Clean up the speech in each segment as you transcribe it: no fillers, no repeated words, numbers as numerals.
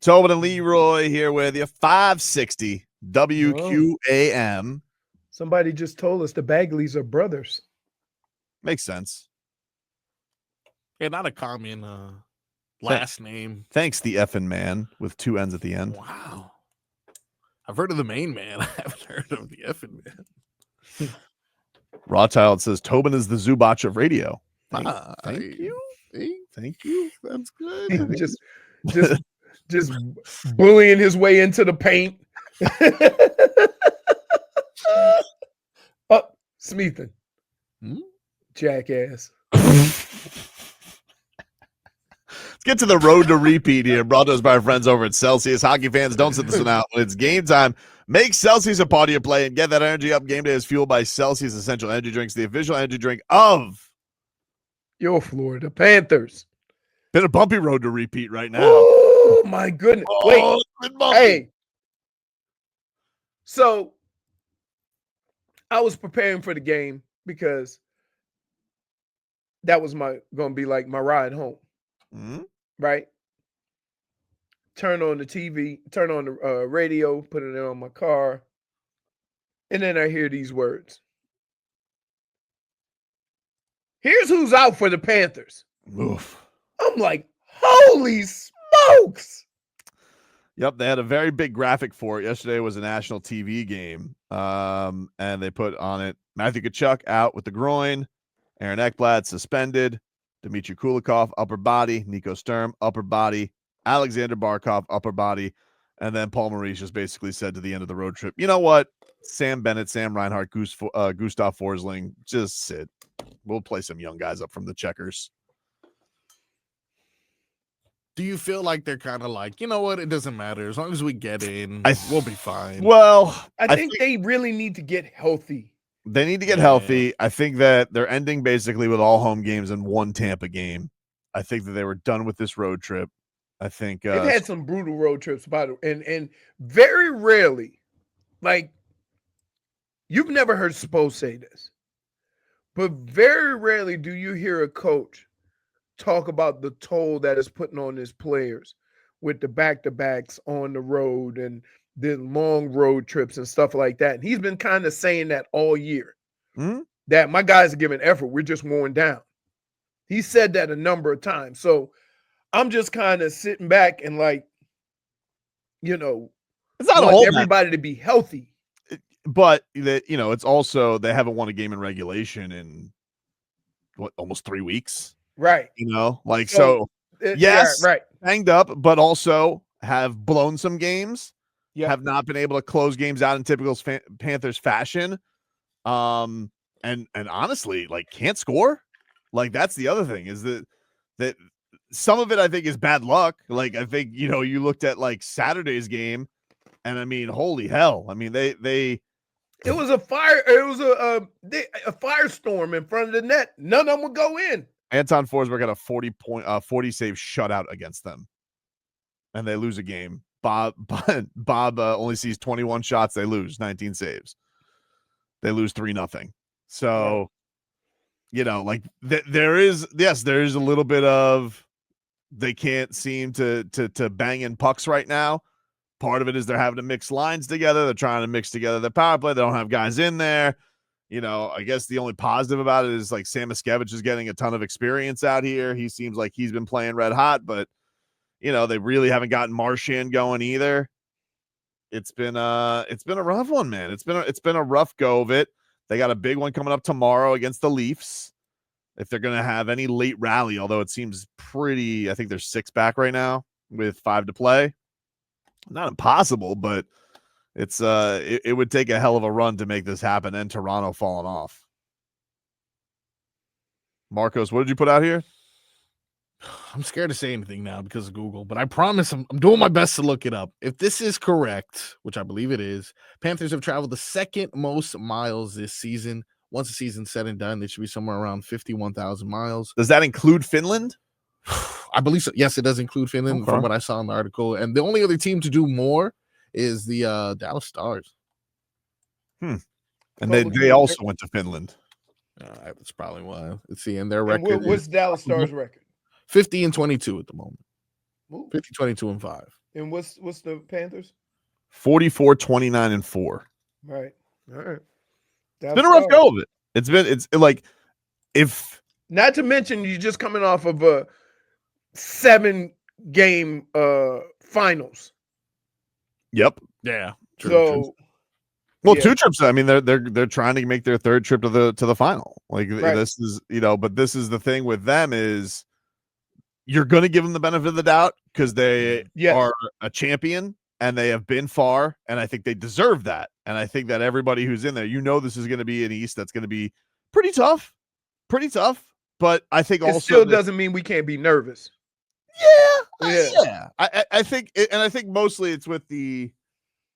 Tobin and Leroy here with you. 560 WQAM. Somebody just told us the Bagleys are brothers. Makes sense. Yeah, not a common last name. Thanks, the effing man with two N's at the end. Wow. I've heard of the main man. I haven't heard of the effing man. Raw Child says Tobin is the Zubac of radio. Thank you. Thank you. That's good. just bullying his way into the paint. Smeathan. Jackass. Let's get to the road to repeat here. Brought to us by our friends over at Celsius. Hockey fans, don't sit this one out. When it's game time, make Celsius a part of your play and get that energy up. Game day is fueled by Celsius Essential Energy Drinks, the official energy drink of your Florida Panthers. Been a bumpy road to repeat right now. Oh, my goodness. Wait. Hey. So, I was preparing for the game because that was going to be like my ride home. Mm-hmm. Right? Turn on the TV, turn on the radio, put it on my car. And then I hear these words. Here's who's out for the Panthers. Oof. I'm like, holy smokes. Yep, they had a very big graphic for it. Yesterday was a national TV game. And they put on it Matthew Tkachuk out with the groin, Aaron Ekblad suspended, Dmitry Kulikov upper body, Nico Sturm upper body, Alexander Barkov upper body, and then Paul Maurice just basically said to the end of the road trip, you know what? Sam Bennett, Sam Reinhart, Gustav Forsling, just sit. We'll play some young guys up from the checkers. Do you feel like they're kind of like, you know what? It doesn't matter. As long as we get in, we'll be fine. Well, I think they really need to get healthy. They need to get healthy. I think that they're ending basically with all home games and one Tampa game. I think that they were done with this road trip. I think they've had some brutal road trips, and very rarely, like, you've never heard Spo say this, but very rarely do you hear a coach talk about the toll that is putting on his players with the back-to-backs on the road and the long road trips and stuff like that. And he's been kind of saying that all year, that my guys are giving effort. We're just worn down. He said that a number of times. So I'm just kind of sitting back and like, you know, it's not all everybody to be healthy. But that, you know, it's also they haven't won a game in regulation in almost 3 weeks. Right. You know, like so yes, right. Banged up, but also have blown some games. Yep. Have not been able to close games out in typical Panthers fashion. And honestly, like can't score. Like that's the other thing is that some of it I think is bad luck. Like I think, you know, you looked at like Saturday's game and I mean, holy hell. I mean, it was a fire. It was a firestorm in front of the net. None of them would go in. Anton Forsberg got a 40 save shutout against them. And they lose a game. Bob only sees 21 shots. They lose 19 saves. They lose 3-0. So, you know, like there is a little bit of they can't seem to bang in pucks right now. Part of it is they're having to mix lines together. They're trying to mix together their power play. They don't have guys in there. You know, I guess the only positive about it is like Sam Miskevich is getting a ton of experience out here. He seems like he's been playing red hot, but you know, they really haven't gotten Marchand going either. It's been a rough one, man. It's been a rough go of it. They got a big one coming up tomorrow against the Leafs. If they're going to have any late rally, although it seems pretty, I think there's 6 back right now with 5 to play. Not impossible, but it's it would take a hell of a run to make this happen and Toronto falling off. Marcos, what did you put out here? I'm scared to say anything now because of Google, but I promise I'm doing my best to look it up. If this is correct, which I believe it is, Panthers have traveled the second most miles this season. Once the season's said and done, they should be somewhere around 51,000 miles. Does that include Finland? I believe so. Yes, it does include Finland from what I saw in the article. And the only other team to do more is the Dallas Stars. And they also went to Finland. That's probably why. Let's see. And their record. What's Dallas Stars record? 50-22 at the moment. 50-22-5. And what's the Panthers? 44, 29, and 4. Right. All right. It's been a rough go of it. It's like if not to mention you're just coming off of a 7-game finals. Yep. Yeah. So well, 2 trips. I mean, they're trying to make their 3rd trip to the final. Like Right. this is, but this is the thing with them is you're going to give them the benefit of the doubt because they Yes. are a champion and they have been far, and I think they deserve that. And I think that everybody who's in there, this is going to be an East that's going to be pretty tough. But I think it also still doesn't mean we can't be nervous. Yeah. I think, and I think mostly it's with the,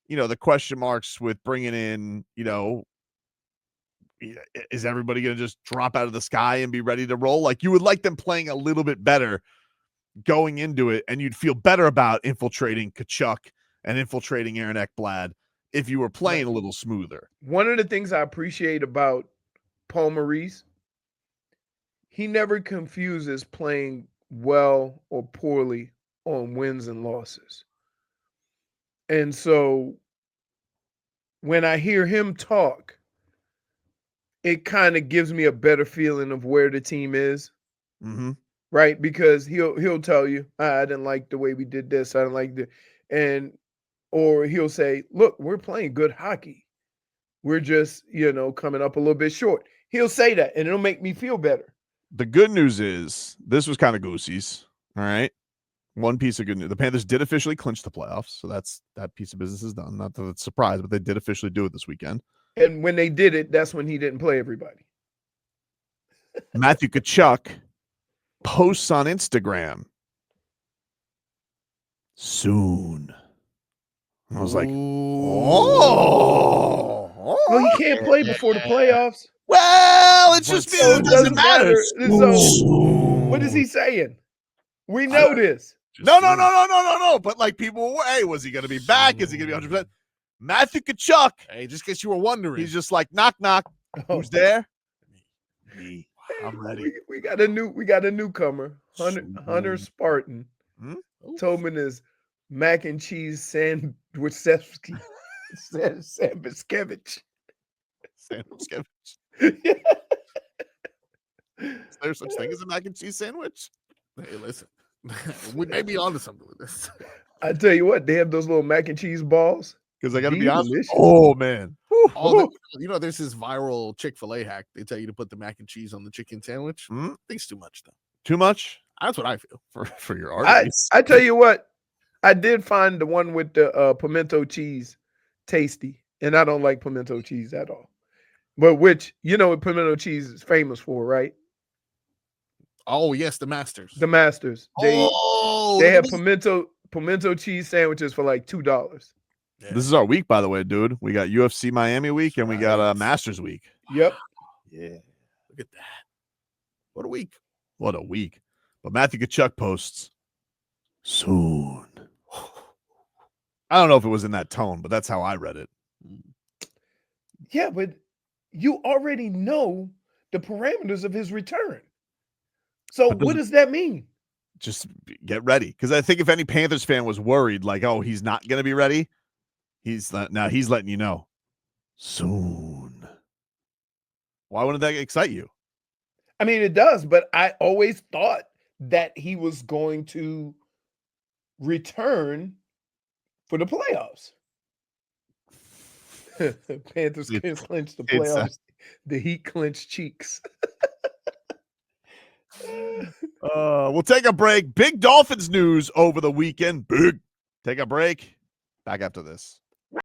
the question marks with bringing in, is everybody going to just drop out of the sky and be ready to roll? Like you would like them playing a little bit better going into it, and you'd feel better about infiltrating Tkachuk and infiltrating Aaron Ekblad if you were playing a little smoother. One of the things I appreciate about Paul Maurice, he never confuses playing well or poorly on wins and losses. And so when I hear him talk, it kind of gives me a better feeling of where the team is. Mm-hmm. Right? Because he'll tell you, I didn't like the way we did this. I didn't like the or he'll say, look, we're playing good hockey. We're just, coming up a little bit short. He'll say that and it'll make me feel better. The good news is this was kind of goosies. All right. One piece of good news. The Panthers did officially clinch the playoffs. So that piece of business is done. Not that it's a surprise, but they did officially do it this weekend. And when they did it, that's when he didn't play everybody. Matthew Tkachuk posts on Instagram soon. I was like, well, you can't play before the playoffs. Well, it's just it doesn't matter. So what is he saying? We know this. No. But like people were, hey, was he going to be back? Is he going to be 100%? Matthew Tkachuk. Hey, just in case you were wondering. He's just like, knock, knock. Who's there? Me. I'm ready. We got a newcomer, Hunter Spartan. Tobin is mac and cheese sandwich Sandwichkevich. Sandwichkevich. Is there such thing as a mac and cheese sandwich? Hey, listen. We may be onto something with this. I tell you what, they have those little mac and cheese balls. Because I got to be honest. Delicious. Oh, man. There's this viral Chick-fil-A hack. They tell you to put the mac and cheese on the chicken sandwich. I think it's too much, though. Too much? That's what I feel. For your arteries. I tell you what, I did find the one with the pimento cheese tasty, and I don't like pimento cheese at all. But which, what pimento cheese is famous for, right? Oh, yes, the Masters. The Masters. They have pimento cheese sandwiches for like $2. Yeah. This is our week, by the way, dude. We got UFC Miami week and we got Masters week. Yep. Yeah. Look at that. What a week. But Matthew Tkachuk posts soon. I don't know if it was in that tone, but that's how I read it. Yeah, but you already know the parameters of his return. So what does that mean? Just get ready. Because I think if any Panthers fan was worried, like, oh, he's not going to be ready, he's letting you know soon. Why wouldn't that excite you? I mean, it does, but I always thought that he was going to return for the playoffs. Panthers can clinch the playoffs. The Heat clinch cheeks. We'll take a break. Big Dolphins news over the weekend. Take a break. Back after this.